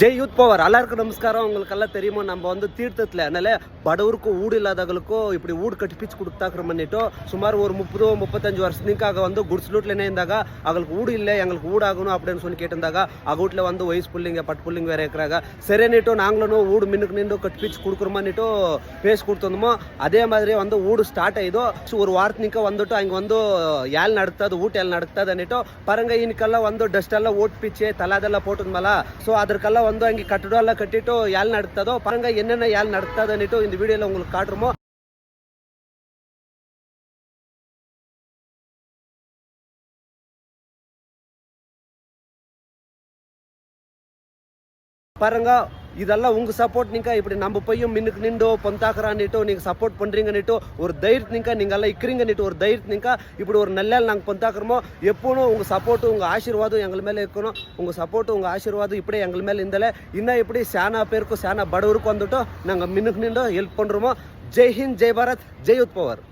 Jai youth power. எல்லாருக்கும் நமஸ்காரம். உங்களுக்கெல்லாம் தெரியுமோ, நம்ம வந்து தீர்த்தத்தில் அதனால படவருக்கும் ஊடு இல்லாதவங்களுக்கும் இப்படி ஊடு கட்டிப்பிச்சு கொடுத்தாக்குறோம் பண்ணிட்டோ சுமார் ஒரு 30-35 வருஷத்துக்காக வந்து குட்ஸ் லூட்லனே இருந்தாங்க. அவங்களுக்கு ஊடு இல்லை, எங்களுக்கு ஊடாகணும் அப்படின்னு சொல்லி கேட்டிருந்தாங்க. வீட்டில் வந்து வயசு புள்ளிங்க பட்டு புள்ளிங்க வேற இருக்கிறாங்க. சரின்னுட்டு நாங்களும் ஊடு மின்னுக்கு நின்று கட்டிப்பிச்சு கொடுக்குறோமான்னுட்டு பேசி கொடுத்துருந்தோமோ. அதே மாதிரி வந்து ஊடு ஸ்டார்ட் ஆயிதோ ஒரு வாரத்துனிக்க வந்துட்டு அங்கே வந்து ஏழு நடத்தது ಊಟ ಎಲ್ಲ ನಡಕ್ತದೆ ಅನ್ಬಿಟ್ಟು ಪರಂಗ ಇನ್ಕೆಲ್ಲ ಒಂದು ಡಸ್ಟ್ ಎಲ್ಲ ಓಟ್ಪಿಚ್ಚೆ ತಲಾದೆಲ್ಲ ಪೋಟದ್ಮಲ್ಲ. ಸೊ ಅದಕ್ಕೆಲ್ಲ ಒಂದು ಹಂಗೆ ಕಟ್ಟಡ ಎಲ್ಲ ಕಟ್ಟಿಟ್ಟು ಯಾಲ್ ನಡಕ್ತದೋ ಪರಂಗ ಏನೇನ ಯಾಲ್ ನಡಕ್ತದೆ ಅನ್ಬಿಟ್ಟು இந்த வீடியோல உங்களுக்கு காட்டுறோமோ. பாருங்க, இதெல்லாம் உங்க சப்போர்ட் நீங்க இப்படி நம்ம பையன் மின்னுக்கு நின்று பொந்தாக்குறான்னுட்டு நீங்க சப்போர்ட் பண்றீங்கன்னுட்டு ஒரு தைரியத்துனிங்க நீங்க எல்லாம் இக்கிறீங்கன்னுட்டு ஒரு தைரியத்துனிங்க இப்படி ஒரு நல்ல நாங்கள் பொந்தாக்குறோமோ. எப்போதும் உங்க சப்போர்ட்டு உங்க ஆசீர்வாதம் எங்கள் மேலே இருக்கணும். உங்க சப்போர்ட்டு உங்க ஆசீர்வாதம் இப்படி எங்கள் மேலே இருந்தாலே இன்னும் இப்படி சானா பேருக்கும் சானா படவருக்கும் வந்துட்டு நாங்கள் மின்னுக்கு நின்று ஹெல்ப் பண்றோமோ. Jai Hind, Jai Bharat, Jai youth power.